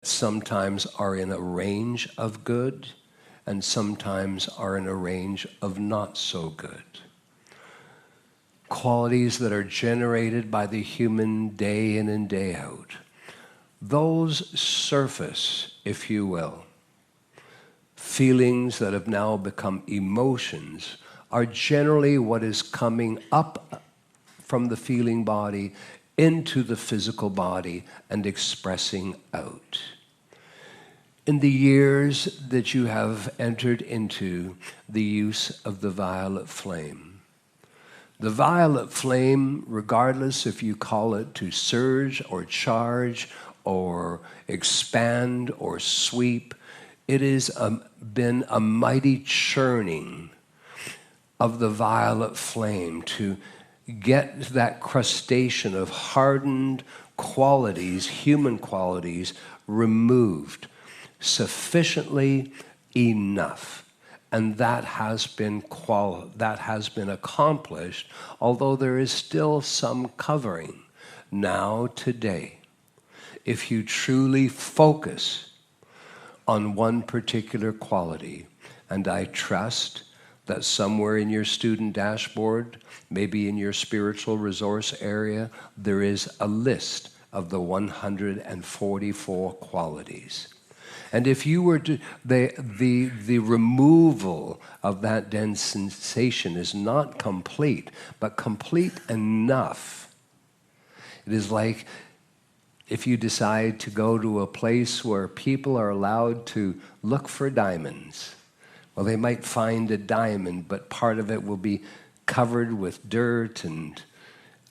sometimes are in a range of good, and sometimes are in a range of not so good. Qualities that are generated by the human day in and day out. Those surface, if you will, feelings that have now become emotions are generally what is coming up from the feeling body into the physical body and expressing out. In the years that you have entered into the use of the violet flame, the violet flame, regardless if you call it to surge or charge or expand or sweep, it has been a mighty churning of the violet flame to get that crustacean of hardened qualities, human qualities, removed sufficiently enough. And that has been accomplished, although there is still some covering now today. If you truly focus on one particular quality, and I trust that somewhere in your student dashboard, maybe in your spiritual resource area, there is a list of the 144 qualities. And if you were to, the removal of that dense sensation is not complete, but complete enough. It is like if you decide to go to a place where people are allowed to look for diamonds. Well, they might find a diamond, but part of it will be covered with dirt and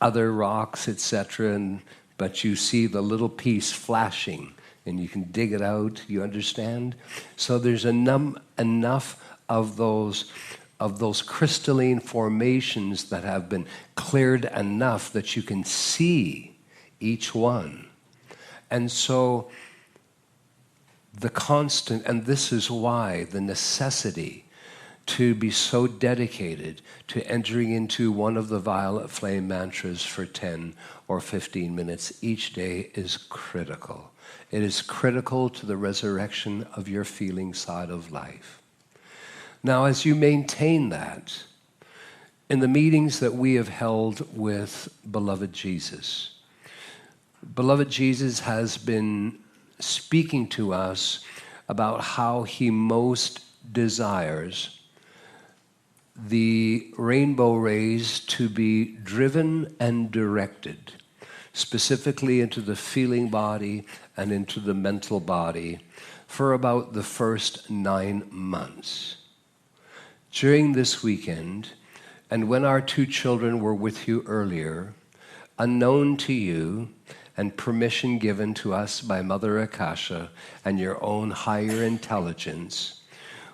other rocks, etc. But you see the little piece flashing, and you can dig it out, you understand? So there's enough of those crystalline formations that have been cleared enough that you can see each one. And so the constant, and this is why the necessity to be so dedicated to entering into one of the violet flame mantras for 10 or 15 minutes each day is critical. It is critical to the resurrection of your feeling side of life. Now, as you maintain that, in the meetings that we have held with beloved Jesus has been speaking to us about how he most desires the rainbow rays to be driven and directed, specifically into the feeling body and into the mental body, for about the first 9 months. During this weekend, and when our 2 children were with you earlier, unknown to you, and permission given to us by Mother Akasha and your own higher intelligence,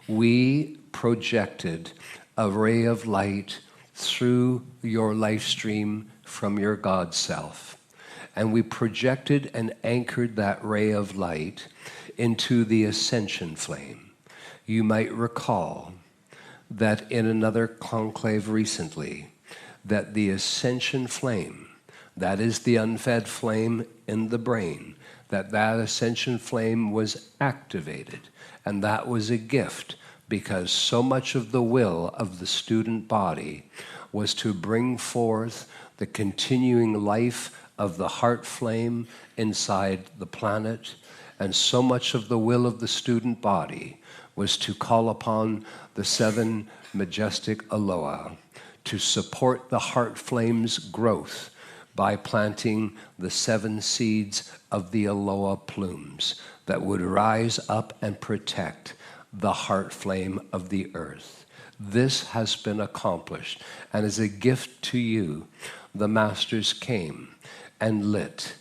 we projected a ray of light through your life stream from your God self. And we projected and anchored that ray of light into the ascension flame. You might recall that in another conclave recently, that the ascension flame, that is the unfed flame in the brain, that ascension flame was activated. And that was a gift, because so much of the will of the student body was to bring forth the continuing life of the heart flame inside the planet. And so much of the will of the student body was to call upon the 7 majestic Aloha to support the heart flame's growth by planting the 7 seeds of the Aloha plumes that would rise up and protect the heart flame of the earth. This has been accomplished, and as a gift to you, the masters came and lit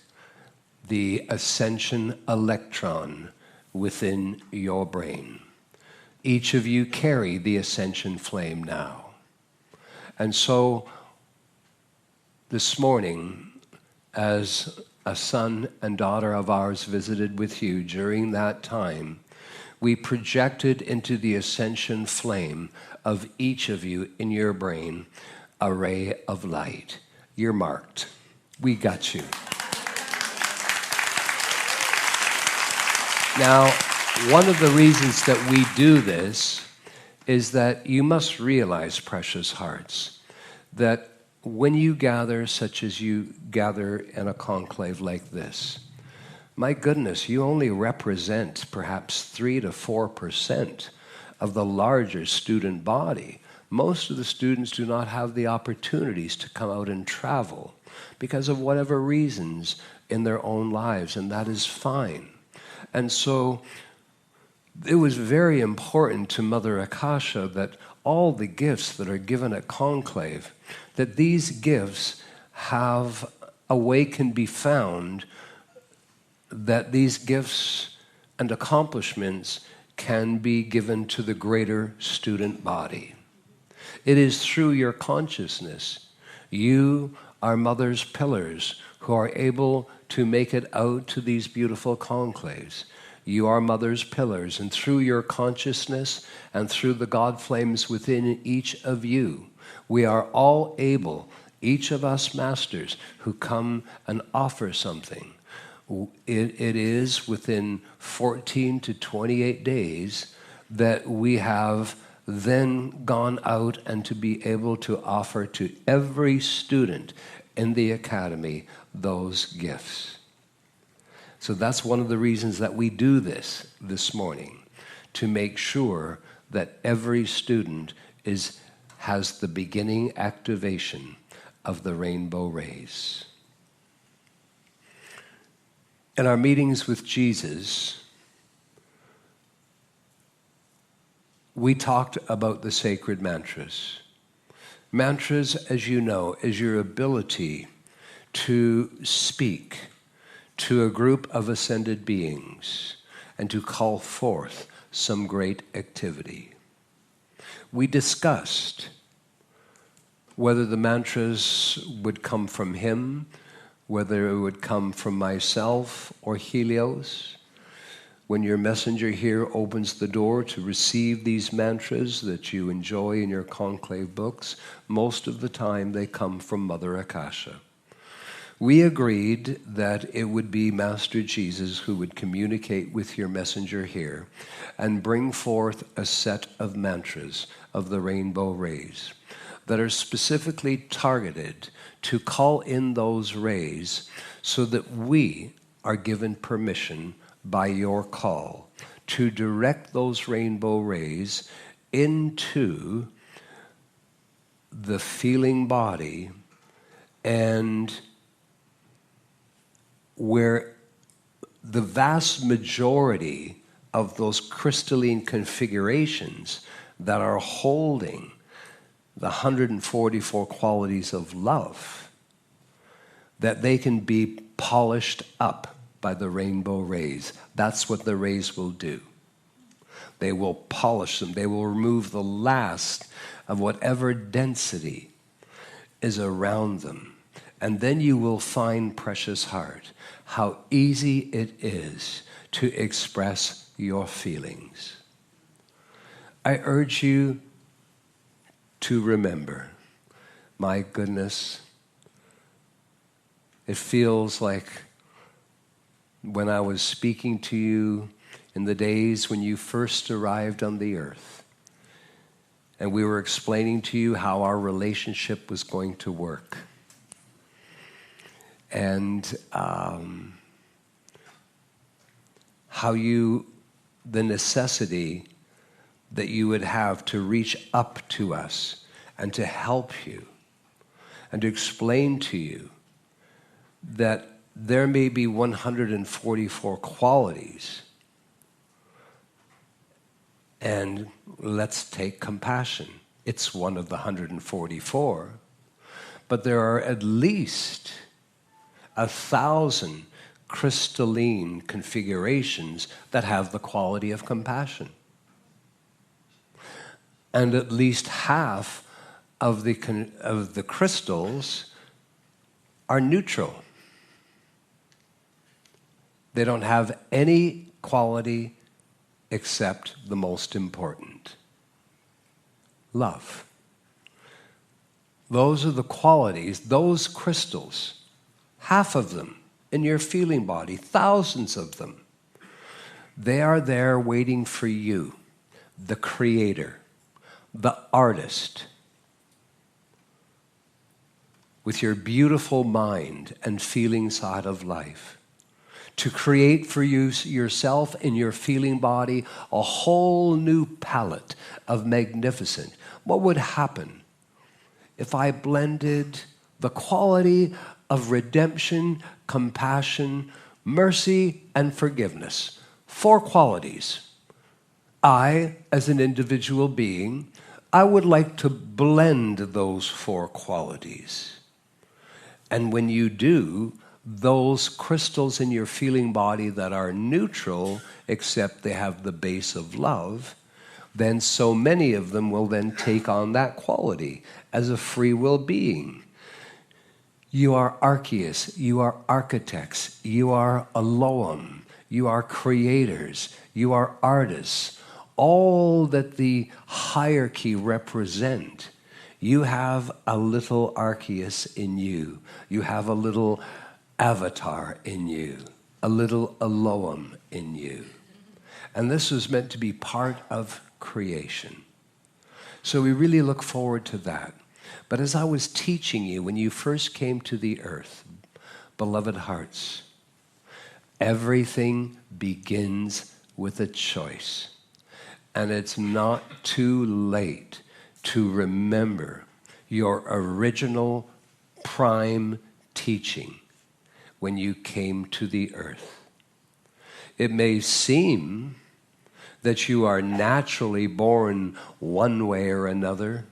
the ascension electron within your brain. Each of you carry the ascension flame now. And so this morning, as a son and daughter of ours visited with you during that time, we projected into the ascension flame of each of you in your brain a ray of light. You're marked. We got you. Now, one of the reasons that we do this is that you must realize, precious hearts, that when you gather, such as you gather in a conclave like this, my goodness, you only represent perhaps 3 to 4% of the larger student body. Most of the students do not have the opportunities to come out and travel because of whatever reasons in their own lives, and that is fine. And so it was very important to Mother Akasha that all the gifts that are given at conclave, that these gifts have a way can be found that these gifts and accomplishments can be given to the greater student body. It is through your consciousness. You are Mother's pillars who are able to make it out to these beautiful conclaves. You are Mother's pillars, and through your consciousness and through the God flames within each of you, we are all able, each of us masters who come and offer something. It is within 14 to 28 days that we have then gone out and to be able to offer to every student in the academy those gifts. So that's one of the reasons that we do this morning, to make sure that every student has the beginning activation of the rainbow rays. In our meetings with Jesus, we talked about the sacred mantras. Mantras, as you know, is your ability to speak to a group of ascended beings and to call forth some great activity. We discussed whether the mantras would come from him, whether it would come from myself or Helios. When your messenger here opens the door to receive these mantras that you enjoy in your conclave books, most of the time they come from Mother Akasha. We agreed that it would be Master Jesus who would communicate with your messenger here and bring forth a set of mantras of the rainbow rays that are specifically targeted to call in those rays so that we are given permission by your call to direct those rainbow rays into the feeling body, and where the vast majority of those crystalline configurations that are holding the 144 qualities of love, that they can be polished up by the rainbow rays. That's what the rays will do. They will polish them. They will remove the last of whatever density is around them. And then you will find, precious heart, how easy it is to express your feelings. I urge you to remember, my goodness, it feels like when I was speaking to you in the days when you first arrived on the earth, and we were explaining to you how our relationship was going to work. And how the necessity that you would have to reach up to us and to help you and to explain to you that there may be 144 qualities, and let's take compassion. It's one of the 144, but there are at least 1,000 crystalline configurations that have the quality of compassion. And at least half of the crystals are neutral. They don't have any quality except the most important: love. Those are the qualities, those crystals, half of them in your feeling body, thousands of them, They are there waiting for you, the creator, the artist, with your beautiful mind and feeling side of life, to create for you yourself in your feeling body a whole new palette of magnificent. What would happen if I blended the quality of redemption, compassion, mercy, and forgiveness? 4 qualities. I, as an individual being, I would like to blend those 4 qualities. And when you do, those crystals in your feeling body that are neutral, except they have the base of love, then so many of them will then take on that quality as a free will being. You are archeus, you are architects, you are Elohim, you are creators, you are artists. All that the hierarchy represent, you have a little archeus in you. You have a little avatar in you, a little Elohim in you. And this was meant to be part of creation. So we really look forward to that. But as I was teaching you when you first came to the earth, beloved hearts, everything begins with a choice. And it's not too late to remember your original prime teaching when you came to the earth. It may seem that you are naturally born one way or another.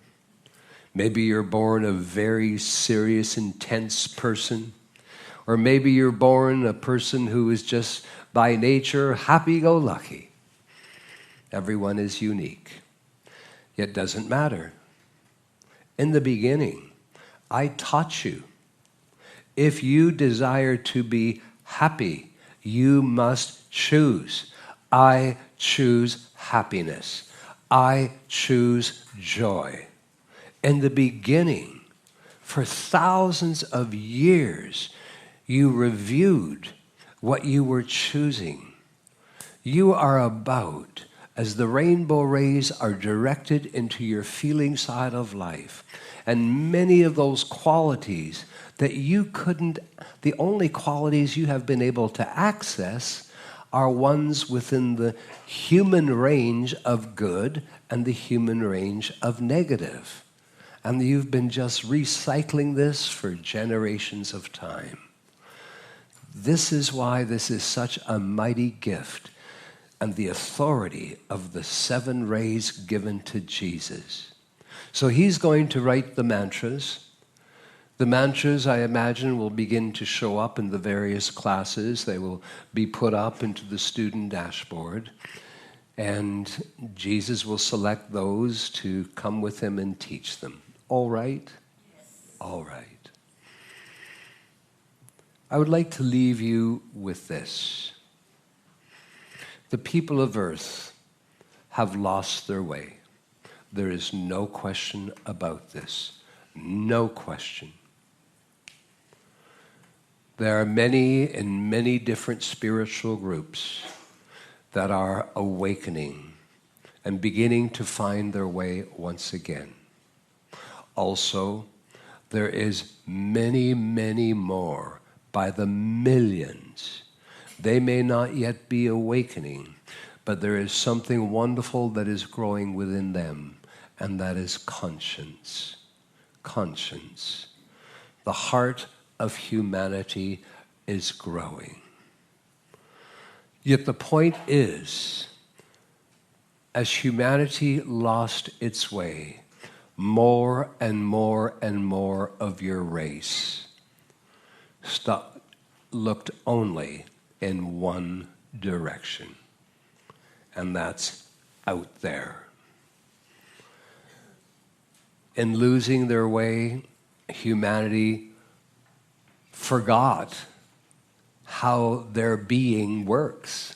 Maybe you're born a very serious, intense person. Or maybe you're born a person who is just by nature happy-go-lucky. Everyone is unique. It doesn't matter. In the beginning, I taught you, if you desire to be happy, you must choose. I choose happiness. I choose joy. In the beginning, for thousands of years, you reviewed what you were choosing. You are about, as the rainbow rays are directed into your feeling side of life, and many of those qualities that you couldn't, the only qualities you have been able to access are ones within the human range of good and the human range of negative. And you've been just recycling this for generations of time. This is why this is such a mighty gift and the authority of the 7 rays given to Jesus. So he's going to write the mantras. The mantras, I imagine, will begin to show up in the various classes. They will be put up into the student dashboard. And Jesus will select those to come with him and teach them. All right? Yes. All right. I would like to leave you with this. The people of earth have lost their way. There is no question about this. No question. There are many in many different spiritual groups that are awakening and beginning to find their way once again. Also, there is many, many more by the millions. They may not yet be awakening, but there is something wonderful that is growing within them, and that is conscience. Conscience. The heart of humanity is growing. Yet the point is, as humanity lost its way, more and more and more of your race looked only in one direction, and that's out there. In losing their way, humanity forgot how their being works.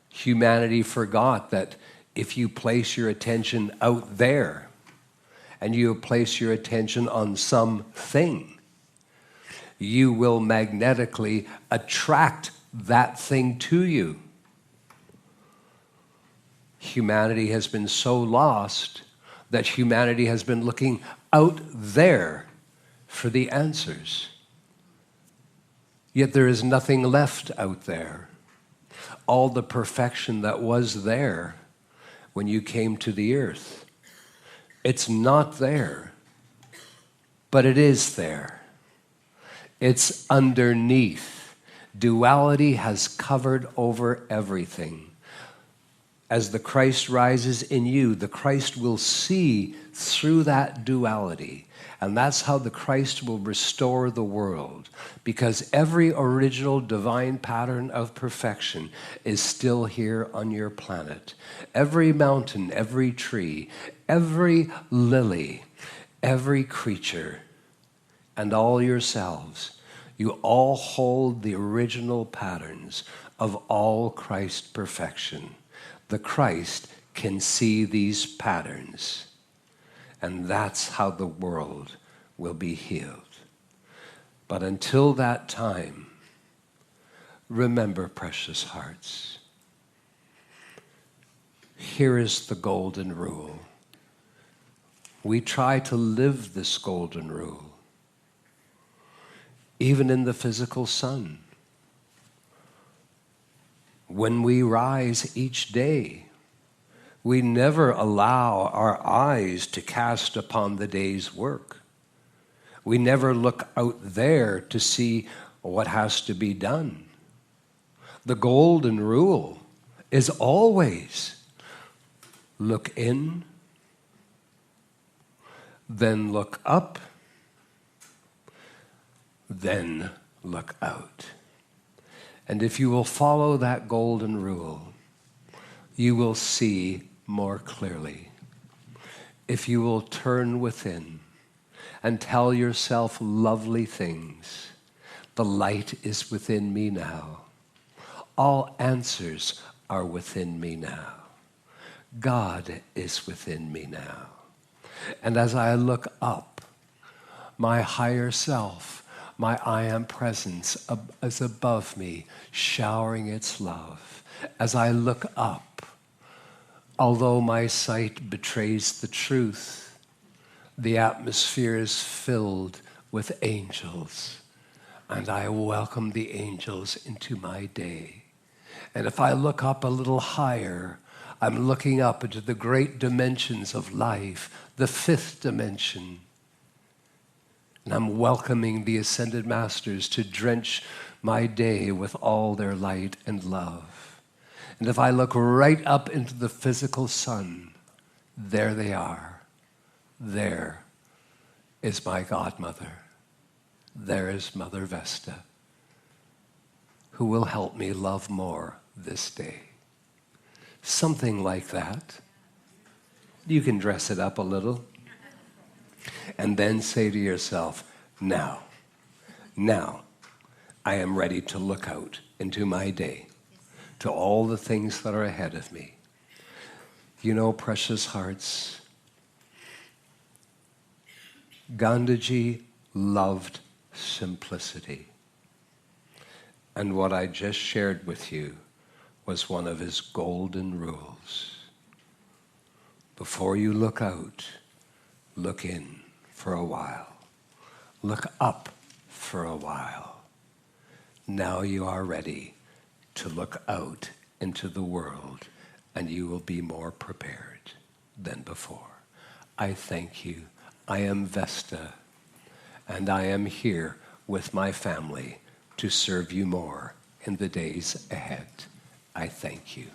Humanity forgot that if you place your attention out there and you place your attention on something, you will magnetically attract that thing to you. humanity has been so lost that humanity has been looking out there for the answers. Yet there is nothing left out there. All the perfection that was there when you came to the earth, it's not there, but it is there. It's underneath. Duality has covered over everything. As the Christ rises in you, the Christ will see through that duality. And that's how the Christ will restore the world. Because every original divine pattern of perfection is still here on your planet. Every mountain, every tree, every lily, every creature, and all yourselves, you all hold the original patterns of all Christ perfection. The Christ can see these patterns, and that's how the world will be healed. But until that time, remember, precious hearts, here is the golden rule. We try to live this golden rule, even in the physical sun. When we rise each day, we never allow our eyes to cast upon the day's work. We never look out there to see what has to be done. The golden rule is always look in, then look up, then look out. And if you will follow that golden rule, you will see more clearly. If you will turn within and tell yourself lovely things, the light is within me now. All answers are within me now. God is within me now. And as I look up, my higher self, my I am presence is above me, showering its love. As I look up, although my sight betrays the truth, the atmosphere is filled with angels, and I welcome the angels into my day. And if I look up a little higher, I'm looking up into the great dimensions of life, the fifth dimension. And I'm welcoming the ascended masters to drench my day with all their light and love. And if I look right up into the physical sun, there they are. There is my godmother. There is Mother Vesta, who will help me love more this day. Something like that. You can dress it up a little. And then say to yourself, now, I am ready to look out into my day, to all the things that are ahead of me. You know, precious hearts, Gandhiji loved simplicity. And what I just shared with you was one of his golden rules. Before you look out, look in for a while. Look up for a while. Now you are ready to look out into the world, and you will be more prepared than before. I thank you. I am Vesta, and I am here with my family to serve you more in the days ahead. I thank you.